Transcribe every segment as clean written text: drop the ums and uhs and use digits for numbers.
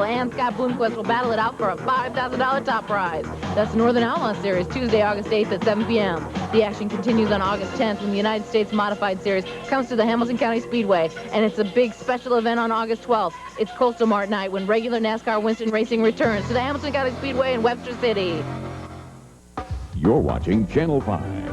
And Scott Bloomquist will battle it out for a $5,000 top prize. That's the Northern Outlaw Series, Tuesday, August 8th at 7 p.m. The action continues on August 10th when the United States Modified Series comes to the Hamilton County Speedway. And it's a big special event on August 12th. It's Coastal Mart Night when regular NASCAR Winston Racing returns to the Hamilton County Speedway in Webster City. You're watching Channel 5.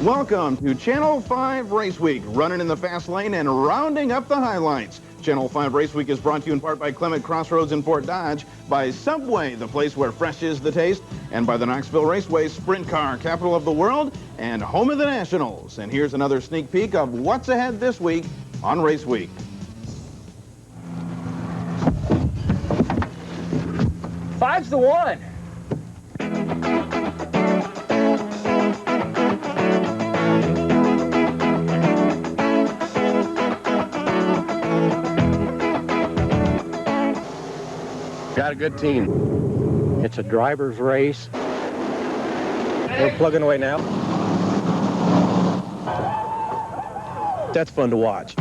Welcome to Channel 5 Race Week, running in the fast lane and rounding up the highlights. Channel 5 Race Week is brought to you in part by Clement Crossroads in Fort Dodge, by Subway, the place where fresh is the taste, and by the Knoxville Raceway, sprint car capital of the world and home of the Nationals. And here's another sneak peek of what's ahead this week on Race Week. Five's the one. Got a good team. It's a driver's race. We're plugging away now. That's fun to watch.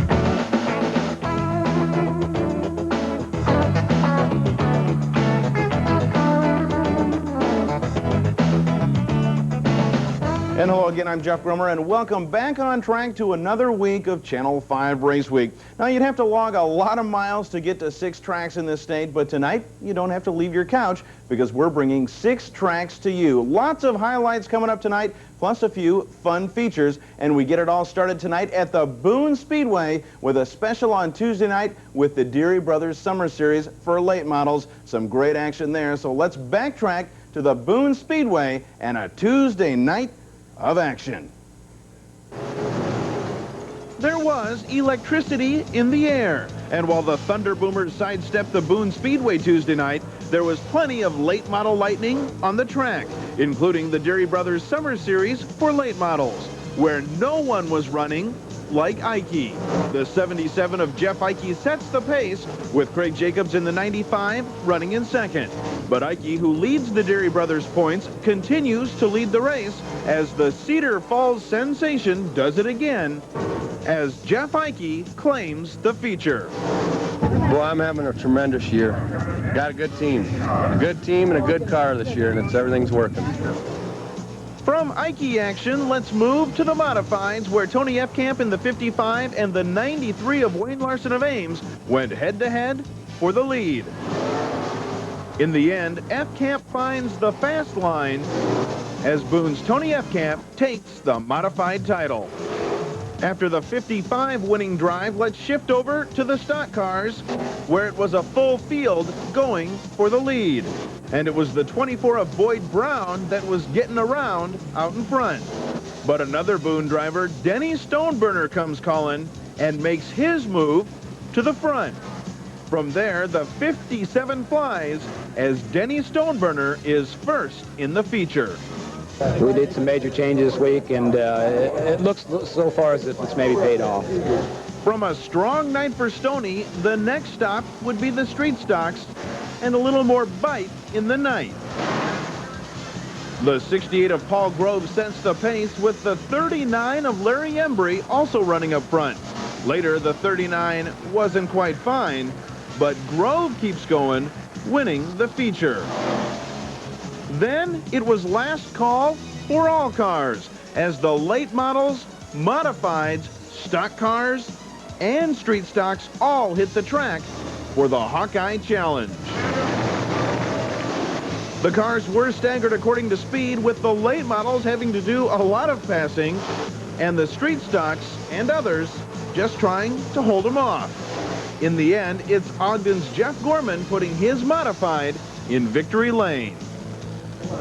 And hello again, I'm Jeff Grummer, and welcome back on track to another week of Channel 5 Race Week. Now, you'd have to log a lot of miles to get to 6 tracks in this state, but tonight, you don't have to leave your couch because we're bringing 6 tracks to you. Lots of highlights coming up tonight, plus a few fun features, and we get it all started tonight at the Boone Speedway with a special on Tuesday night with the Deary Brothers Summer Series for late models. Some great action there, so let's backtrack to the Boone Speedway and a Tuesday night of action. There was electricity in the air, and while the Thunder Boomers sidestepped the Boone Speedway Tuesday night, there was plenty of late model lightning on the track, including the Deary Brothers Summer Series for late models, where no one was running like Ike. The 77 of Jeff Ike sets the pace, with Craig Jacobs in the 95 running in second. But Ike, who leads the Deary Brothers points, continues to lead the race as the Cedar Falls sensation does it again, as Jeff Ike claims the feature. Boy, I'm having a tremendous year. Got a good team. A good team and a good car this year, and everything's working. From Ike action, let's move to the modifieds, where Tony Epkamp in the 55 and the 93 of Wayne Larson of Ames went head-to-head for the lead. In the end, Epkamp finds the fast line as Boone's Tony Epkamp takes the modified title. After the 55 winning drive, let's shift over to the stock cars, where it was a full field going for the lead. And it was the 24 of Boyd Brown that was getting around out in front. But another Boone driver, Denny Stoneburner, comes calling and makes his move to the front. From there, the 57 flies as Denny Stoneburner is first in the feature. We did some major changes this week, and it looks so far as if it's maybe paid off. From a strong night for Stoney, the next stop would be the street stocks and a little more bite in the night. The 68 of Paul Grove sets the pace with the 39 of Larry Embry also running up front. Later, the 39 wasn't quite fine, but Grove keeps going, winning the feature. Then it was last call for all cars, as the late models, modifieds, stock cars, and street stocks all hit the track for the Hawkeye Challenge. The cars were staggered according to speed, with the late models having to do a lot of passing, and the street stocks and others just trying to hold them off. In the end, it's Ogden's Jeff Gorman putting his modified in victory lane.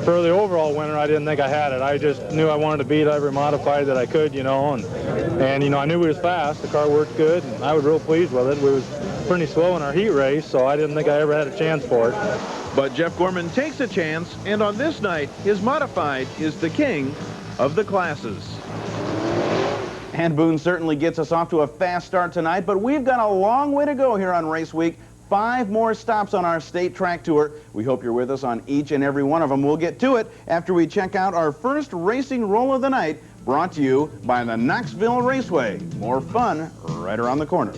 For the overall winner, I didn't think I had it. I just knew I wanted to beat every modified that I could, you know, and you know, I knew we was fast. The car worked good, and I was real pleased with it. We was pretty slow in our heat race, so I didn't think I ever had a chance for it. But Jeff Gorman takes a chance, and on this night, his modified is the king of the classes. And Boone certainly gets us off to a fast start tonight, but we've got a long way to go here on Race Week. 5 more stops on our state track tour. We hope you're with us on each and every one of them. We'll get to it after we check out our first racing roll of the night, brought to you by the Knoxville Raceway. More fun right around the corner.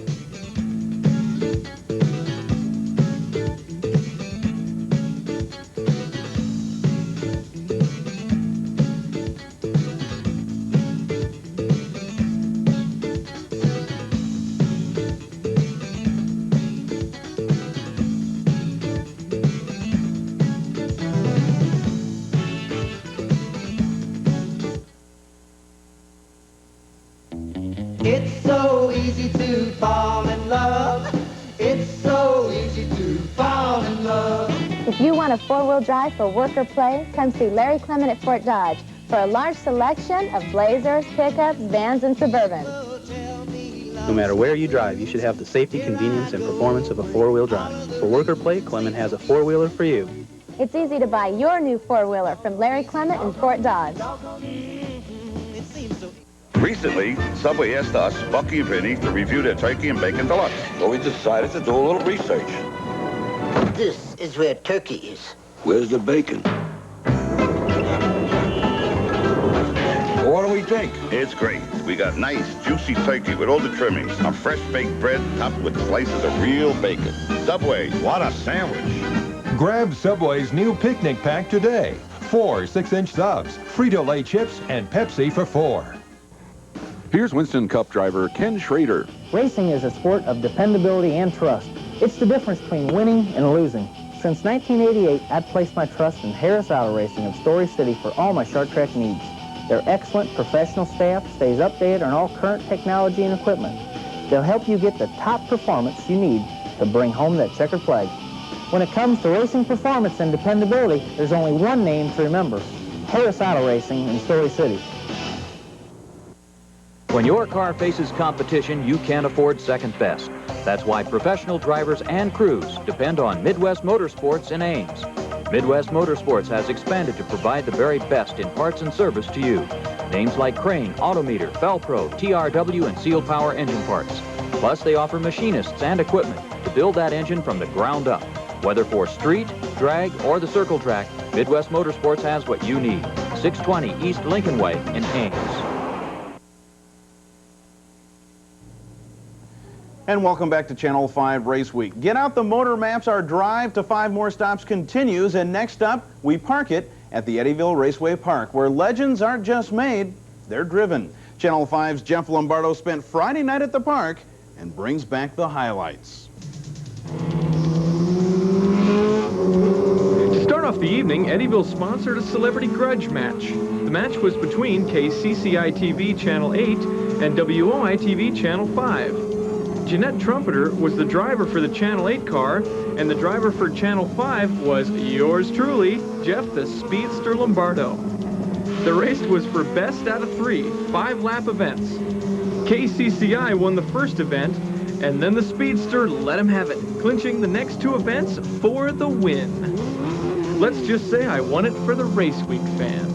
It's so easy to fall in love. It's so easy to fall in love. If you want a 4-wheel drive for work or play, come see Larry Clement at Fort Dodge for a large selection of Blazers, pickups, vans, and Suburbans. No matter where you drive, you should have the safety, convenience, and performance of a 4-wheel drive. For work or play, Clement has a 4-wheeler for you. It's easy to buy your new 4-wheeler from Larry Clement in Fort Dodge. Recently, Subway asked us, Bucky and Vinny, to review their turkey and bacon deluxe. So we decided to do a little research. This is where turkey is. Where's the bacon? Well, what do we think? It's great. We got nice, juicy turkey with all the trimmings. A fresh baked bread topped with slices of real bacon. Subway, what a sandwich. Grab Subway's new picnic pack today. 4 6-inch subs, Frito-Lay chips, and Pepsi for $4. Here's Winston Cup driver Ken Schrader. Racing is a sport of dependability and trust. It's the difference between winning and losing. Since 1988, I've placed my trust in Harris Auto Racing of Story City for all my short track needs. Their excellent professional staff stays updated on all current technology and equipment. They'll help you get the top performance you need to bring home that checkered flag. When it comes to racing performance and dependability, there's only one name to remember: Harris Auto Racing in Story City. When your car faces competition, you can't afford second best. That's why professional drivers and crews depend on Midwest Motorsports in Ames. Midwest Motorsports has expanded to provide the very best in parts and service to you. Names like Crane, Autometer, Felpro, TRW, and Sealed Power engine parts. Plus, they offer machinists and equipment to build that engine from the ground up. Whether for street, drag, or the circle track, Midwest Motorsports has what you need. 620 East Lincoln Way in Ames. And welcome back to Channel 5 Race Week. Get out the motor maps. Our drive to 5 more stops continues. And next up, we park it at the Eddyville Raceway Park, where legends aren't just made, they're driven. Channel 5's Jeff Lombardo spent Friday night at the park and brings back the highlights. To start off the evening, Eddyville sponsored a celebrity grudge match. The match was between KCCI-TV Channel 8 and WOI-TV Channel 5. Jeanette Trumpeter was the driver for the Channel 8 car, and the driver for Channel 5 was yours truly, Jeff the Speedster Lombardo. The race was for best out of 3, 5-lap events. KCCI won the first event, and then the Speedster let him have it, clinching the next 2 events for the win. Let's just say I won it for the Race Week fans.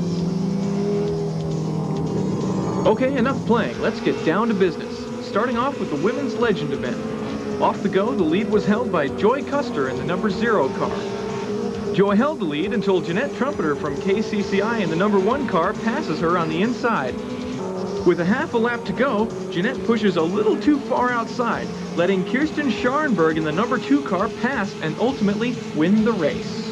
Okay, enough playing. Let's get down to business. Starting off with the Women's Legend event. Off the go, the lead was held by Joy Custer in the number 0 car. Joy held the lead until Jeanette Trumpeter from KCCI in the number 1 car passes her on the inside. With a half a lap to go, Jeanette pushes a little too far outside, letting Kirsten Scharnberg in the number 2 car pass and ultimately win the race.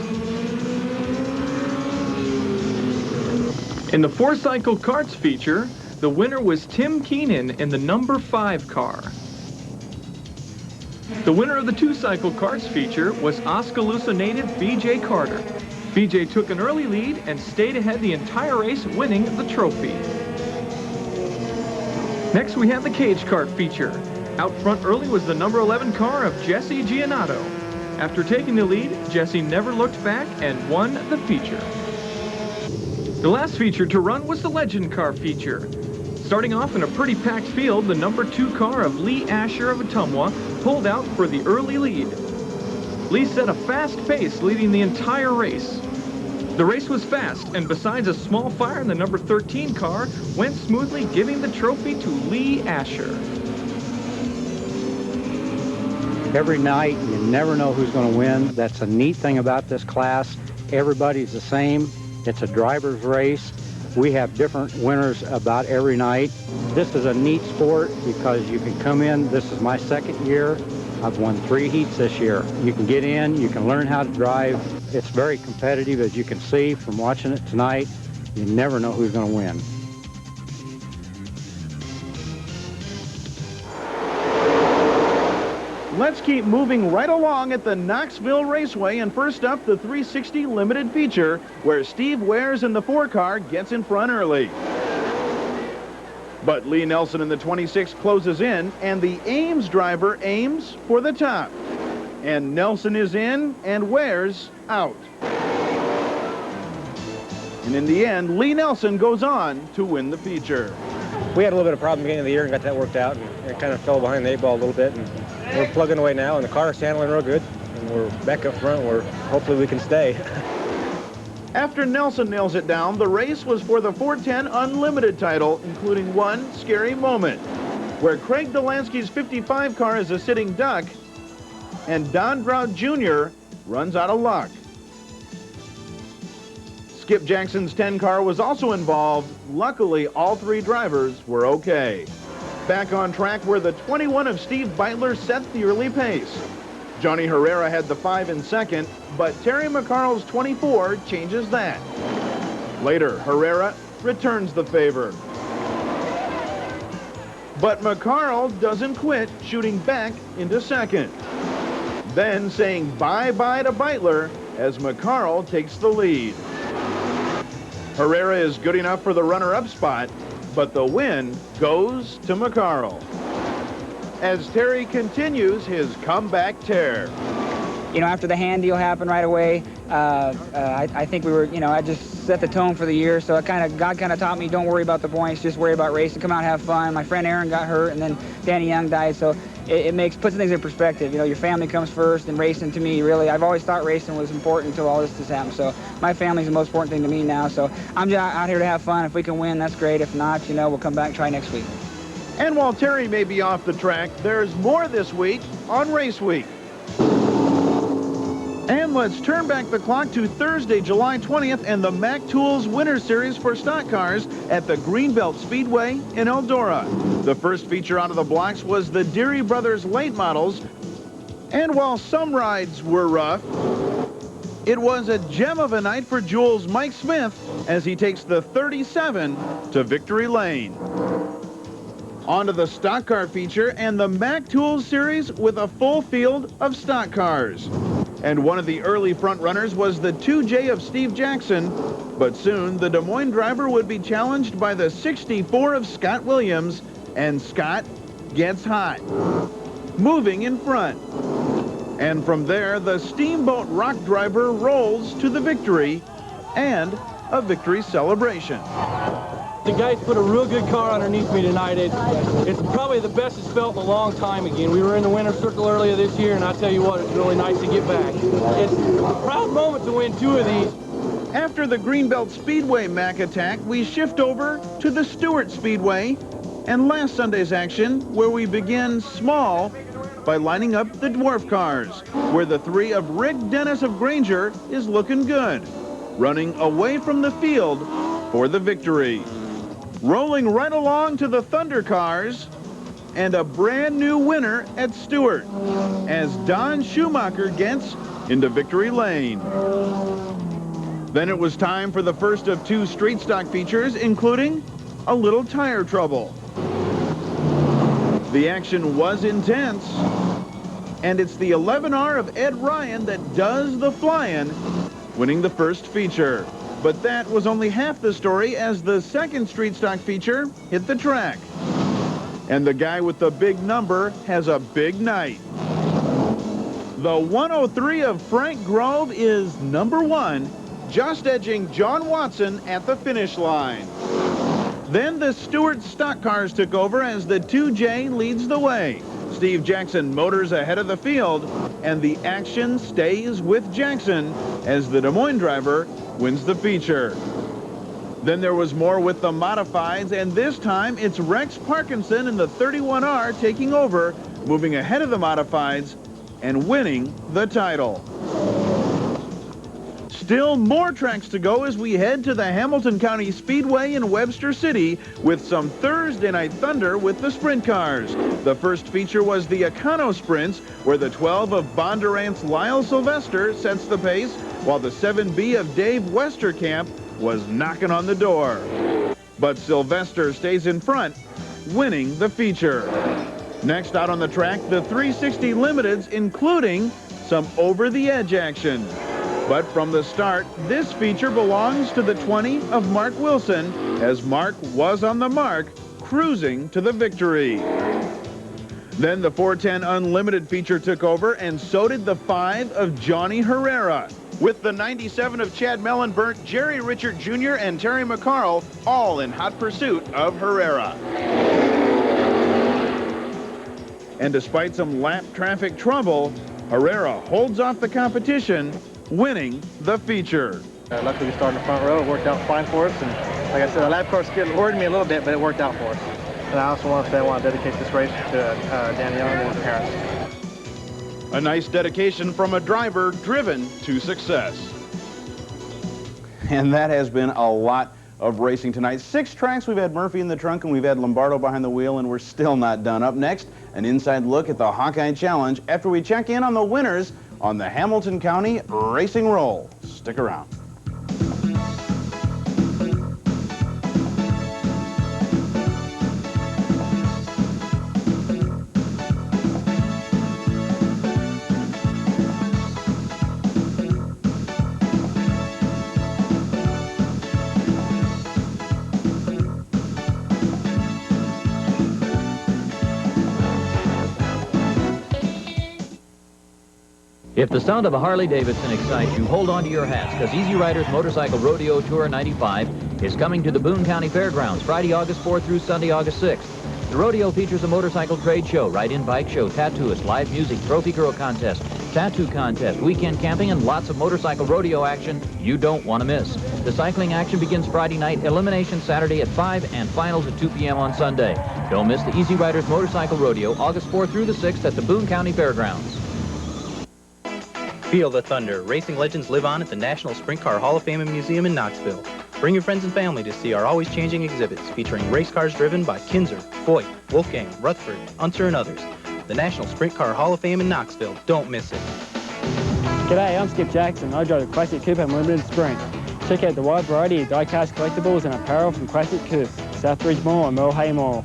In the 4-cycle karts feature, the winner was Tim Keenan in the number 5 car. The winner of the 2-cycle karts feature was Oskaloosa native B.J. Carter. B.J. took an early lead and stayed ahead the entire race, winning the trophy. Next, we have the cage kart feature. Out front early was the number 11 car of Jesse Giannato. After taking the lead, Jesse never looked back and won the feature. The last feature to run was the legend car feature. Starting off in a pretty packed field, the number 2 car of Lee Asher of Ottumwa pulled out for the early lead. Lee set a fast pace, leading the entire race. The race was fast, and besides a small fire in the number 13 car, went smoothly, giving the trophy to Lee Asher. Every night, you never know who's going to win. That's a neat thing about this class. Everybody's the same. It's a driver's race. We have different winners about every night. This is a neat sport because you can come in. This is my second year. I've won 3 heats this year. You can get in, you can learn how to drive. It's very competitive, as you can see from watching it tonight. You never know who's going to win. Let's keep moving right along at the Knoxville Raceway, and first up, the 360 Limited Feature, where Steve Wares in the 4 car gets in front early. But Lee Nelson in the 26 closes in, and the Ames driver aims for the top. And Nelson is in, and Wares out. And in the end, Lee Nelson goes on to win the feature. We had a little bit of problem beginning of the year and got that worked out, and it kind of fell behind the 8 ball a little bit. And we're plugging away now, and the car's handling real good, and we're back up front where hopefully we can stay. After Nelson nails it down, the race was for the 410 Unlimited title, including one scary moment, where Craig Delansky's 55 car is a sitting duck, and Don Drought Jr. runs out of luck. Skip Jackson's 10 car was also involved. Luckily, all 3 drivers were okay. Back on track where the 21 of Steve Beitler set the early pace. Johnny Herrera had the 5 in second, but Terry McCarl's 24 changes that. Later, Herrera returns the favor. But McCarl doesn't quit, shooting back into second. Then saying bye-bye to Beitler as McCarl takes the lead. Herrera is good enough for the runner-up spot, but the win goes to McCarl as Terry continues his comeback tear. You know, after the hand deal happened right away, I think we were, you know, I just set the tone for the year. So God kind of taught me, don't worry about the points, just worry about racing, come out and have fun. My friend Aaron got hurt, and then Danny Young died. So it puts things in perspective. You know, your family comes first, and racing to me, really, I've always thought racing was important until all this has happened. So my family's the most important thing to me now. So I'm just out here to have fun. If we can win, that's great. If not, you know, we'll come back and try next week. And while Terry may be off the track, there's more this week on Race Week. And let's turn back the clock to Thursday, July 20th, and the Mac Tools Winter Series for stock cars at the Greenbelt Speedway in Eldora. The first feature out of the blocks was the Deary Brothers late models. And while some rides were rough, it was a gem of a night for Jules Mike Smith as he takes the 37 to victory lane. On to the stock car feature and the Mac Tools Series with a full field of stock cars. And one of the early front runners was the 2J of Steve Jackson, but soon the Des Moines driver would be challenged by the 64 of Scott Williams, and Scott gets hot, moving in front. And from there, the Steamboat Rock driver rolls to the victory and a victory celebration. The guys put a real good car underneath me tonight. It's probably the best it's felt in a long time again. We were in the winner's circle earlier this year, and I tell you what, it's really nice to get back. It's a proud moment to win 2 of these. After the Greenbelt Speedway Mac attack, we shift over to the Stuart Speedway and last Sunday's action, where we begin small by lining up the dwarf cars, where the 3 of Rick Dennis of Granger is looking good, running away from the field for the victory. Rolling right along to the Thunder cars, and a brand new winner at Stuart, as Don Schumacher gets into victory lane. Then it was time for the first of 2 street stock features, including a little tire trouble. The action was intense, and it's the 11R of Ed Ryan that does the flying, winning the first feature. But that was only half the story, as the second street stock feature hit the track. And the guy with the big number has a big night. The 103 of Frank Grove is number 1, just edging John Watson at the finish line. Then the Stewart stock cars took over as the 2J leads the way. Steve Jackson motors ahead of the field, and the action stays with Jackson as the Des Moines driver wins the feature. Then there was more with the modifieds, and this time it's Rex Parkinson in the 31R taking over, moving ahead of the modifieds and winning the title. Still more tracks to go as we head to the Hamilton County Speedway in Webster City with some Thursday night thunder with the sprint cars. The first feature was the Econo Sprints, where the 12 of Bondurant's Lyle Sylvester sets the pace, while the 7B of Dave Westerkamp was knocking on the door. But Sylvester stays in front, winning the feature. Next out on the track, the 360 Limiteds, including some over-the-edge action. But from the start, this feature belongs to the 20 of Mark Wilson, as Mark was on the mark, cruising to the victory. Then the 410 Unlimited feature took over, and so did the 5 of Johnny Herrera, with the 97 of Chad Mellenburnt, Jerry Richard Jr., and Terry McCarl, all in hot pursuit of Herrera. And despite some lap traffic trouble, Herrera holds off the competition, winning the feature. Luckily we started in the front row. It worked out fine for us, and like I said, the lap car skid worried me a little bit, but it worked out for us. And I also want to say I want to dedicate this race to Dan Young and his parents. A nice dedication from a driver driven to success. And that has been a lot of racing tonight. 6 tracks. We've had Murphy in the trunk, and we've had Lombardo behind the wheel, and we're still not done. Up next, an inside look at the Hawkeye Challenge after we check in on the winners on the Hamilton County Racing Roll. Stick around. If the sound of a Harley-Davidson excites you, hold on to your hats, because Easy Riders Motorcycle Rodeo Tour 95 is coming to the Boone County Fairgrounds Friday, August 4th through Sunday, August 6th. The rodeo features a motorcycle trade show, ride-in bike show, tattooist, live music, trophy girl contest, tattoo contest, weekend camping, and lots of motorcycle rodeo action you don't want to miss. The cycling action begins Friday night, elimination Saturday at 5, and finals at 2 p.m. on Sunday. Don't miss the Easy Riders Motorcycle Rodeo, August 4th through the 6th at the Boone County Fairgrounds. Feel the thunder. Racing legends live on at the National Sprint Car Hall of Fame and Museum in Knoxville. Bring your friends and family to see our always changing exhibits featuring race cars driven by Kinzer, Foyt, Wolfgang, Rutherford, Unser, and others. The National Sprint Car Hall of Fame in Knoxville. Don't miss it. G'day, I'm Skip Jackson. I drive the Classic Coupe Unlimited Sprint. Check out the wide variety of die-cast collectibles and apparel from Classic Coupe, Southbridge Mall and Merle Mall.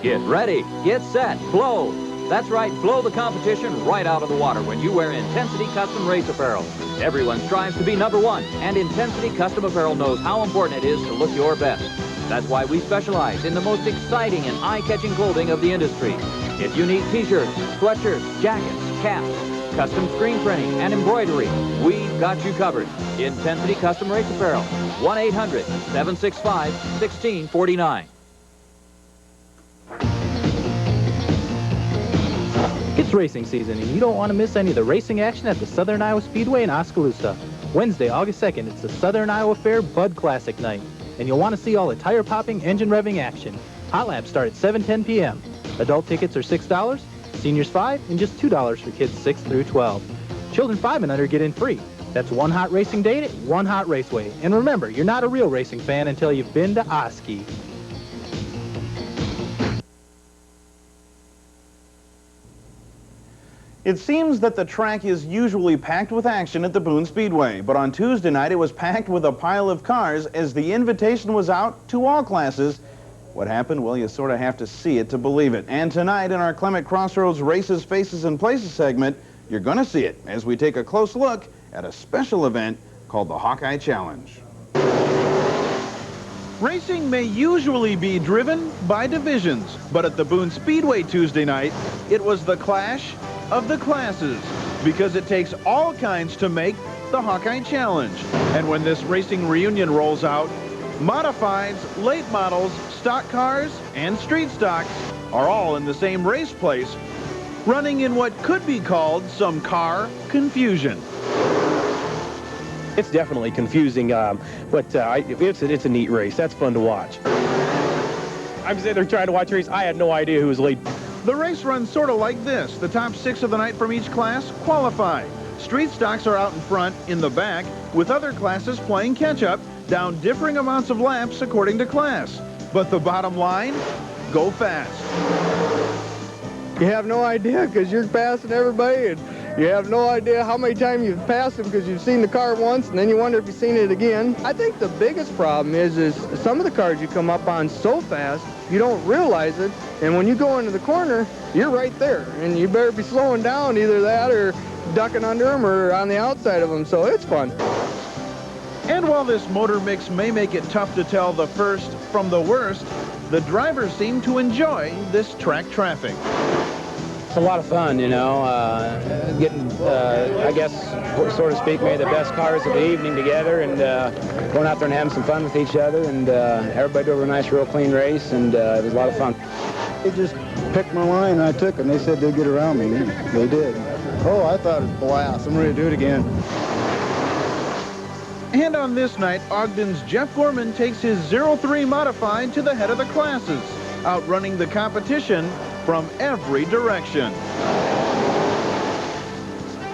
Get ready, get set, blow. That's right, blow the competition right out of the water when you wear Intensity Custom Race Apparel. Everyone strives to be #1, and Intensity Custom Apparel knows how important it is to look your best. That's why we specialize in the most exciting and eye-catching clothing of the industry. If you need t-shirts, sweatshirts, jackets, caps, custom screen printing, and embroidery, we've got you covered. Intensity Custom Race Apparel, 1-800-765-1649. It's racing season, and you don't want to miss any of the racing action at the Southern Iowa Speedway in Oskaloosa. Wednesday, August 2nd, it's the Southern Iowa Fair Bud Classic night, and you'll want to see all the tire-popping, engine-revving action. Hot laps start at 7:10 p.m. Adult tickets are $6, seniors $5, and just $2 for kids 6 through 12. Children 5 and under get in free. That's one hot racing date at one hot raceway. And remember, you're not a real racing fan until you've been to Oski. It seems that the track is usually packed with action at the Boone Speedway, but on Tuesday night it was packed with a pile of cars as the invitation was out to all classes. What happened? Well, you sort of have to see it to believe it. And tonight in our Clement Crossroads Races, Faces, and Places segment, you're going to see it as we take a close look at a special event called the Hawkeye Challenge. Racing may usually be driven by divisions, but at the Boone Speedway Tuesday night, it was the clash of the classes, because it takes all kinds to make the Hawkeye Challenge. And when this racing reunion rolls out, Modifieds, late models, stock cars, and street stocks are all in the same race place, running in what could be called some car confusion. It's definitely confusing, but it's a neat race. That's fun to watch. I'm sitting there trying to watch a race. I had no idea who was leading. The race runs sort of like this. The top 6 of the night from each class qualify. Street stocks are out in front, in the back, with other classes playing catch-up down differing amounts of laps according to class. But the bottom line, go fast. You have no idea because you're passing everybody, and you have no idea how many times you've passed them because you've seen the car once and then you wonder if you've seen it again. I think the biggest problem is some of the cars you come up on so fast you don't realize it, and when you go into the corner, you're right there, and you better be slowing down, either that or ducking under them or on the outside of them, so it's fun. And while this motor mix may make it tough to tell the first from the worst, the drivers seem to enjoy this track traffic. It's a lot of fun, you know, getting, I guess, so to speak, maybe the best cars of the evening together, and going out there and having some fun with each other, and everybody drove a nice, real clean race, and it was a lot of fun. They just picked my line, and I took it, and they said they'd get around me, and they did. Oh, I thought it was a blast. I'm ready to do it again. And on this night, Ogden's Jeff Gorman takes his 03 modified to the head of the classes, outrunning the competition from every direction.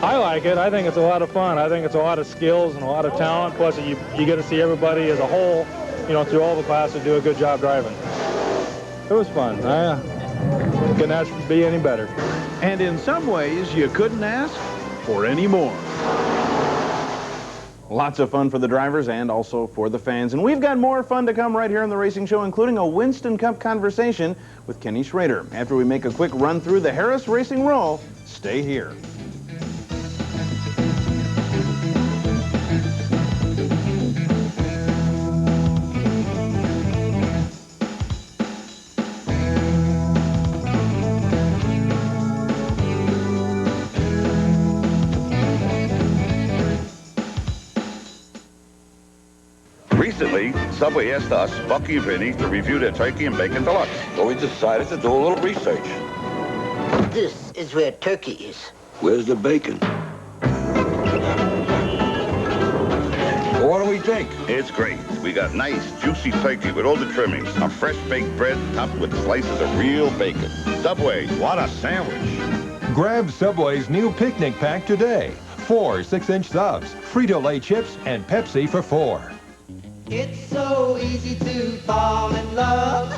I like it. I think it's a lot of fun. I think it's a lot of skills and a lot of talent. Plus, you get to see everybody as a whole, you know, through all the classes do a good job driving. It was fun. Couldn't ask to be any better. And in some ways, you couldn't ask for any more. Lots of fun for the drivers and also for the fans. And we've got more fun to come right here on the Racing Show, including a Winston Cup conversation with Kenny Schrader. After we make a quick run through the Harris Racing Roll, stay here. Recently, Subway asked us, Bucky and Vinny, to review their turkey and bacon deluxe. So we decided to do a little research. This is where turkey is. Where's the bacon? Well, what do we think? It's great. We got nice, juicy turkey with all the trimmings. A fresh baked bread topped with slices of real bacon. Subway, what a sandwich. Grab Subway's new picnic pack today. 4 6-inch subs, Frito-Lay chips, and Pepsi for $4. It's so easy to fall in love.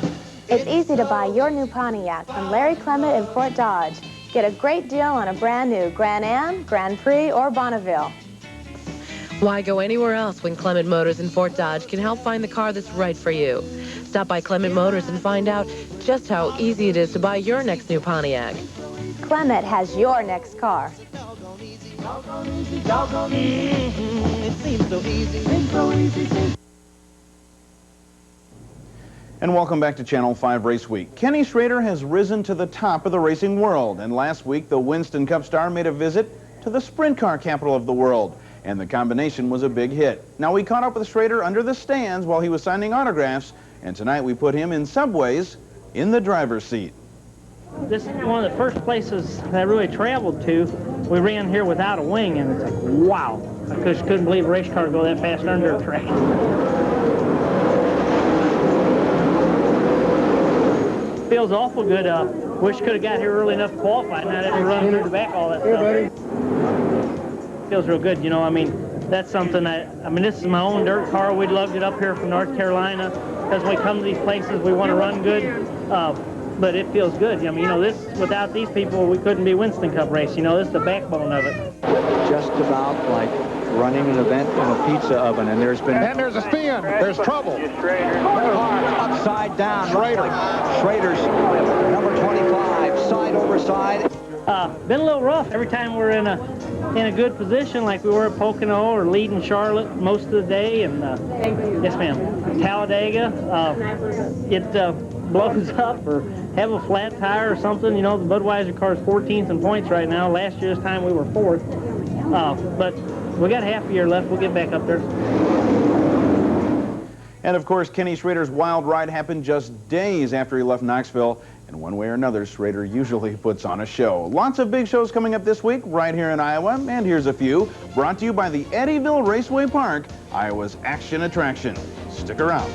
It's easy to buy your new Pontiac from Larry Clement in Fort Dodge. Get a great deal on a brand new Grand Am, Grand Prix, or Bonneville. Why go anywhere else when Clement Motors in Fort Dodge can help find the car that's right for you? Stop by Clement Motors and find out just how easy it is to buy your next new Pontiac. Clement has your next car. It seems so easy. It's so easy. And welcome back to Channel 5 Race Week. Kenny Schrader has risen to the top of the racing world, and last week the Winston Cup star made a visit to the sprint car capital of the world, and the combination was a big hit. Now we caught up with Schrader under the stands while he was signing autographs, and tonight we put him in Subways in the driver's seat. This is one of the first places that I really traveled to. We ran here without a wing, and it's like, wow. I just couldn't believe a race car would go that fast under a track. Feels awful good. Wish could have got here early enough to qualify, not have to run through the back, all that stuff. Feels real good, you know. I mean, that's something this is my own dirt car. We lugged it up here from North Carolina because when we come to these places, we want to run good. But it feels good. I mean, you know, without these people, we couldn't be Winston Cup race. You know, this is the backbone of it. Just about like running an event in a pizza oven, and there's been... And there's a spin. There's trouble. Upside down. Schrader's number 25, side over side. Been a little rough every time we're in a good position, like we were at Pocono or leading Charlotte most of the day, and yes, ma'am, Talladega. It blows up or have a flat tire or something. You know, the Budweiser car's 14th in points right now. Last year's time we were 4th, but we got half a year left. We'll get back up there. And of course, Kenny Schrader's wild ride happened just days after he left Knoxville. And one way or another, Schrader usually puts on a show. Lots of big shows coming up this week right here in Iowa. And here's a few, brought to you by the Eddyville Raceway Park, Iowa's action attraction. Stick around.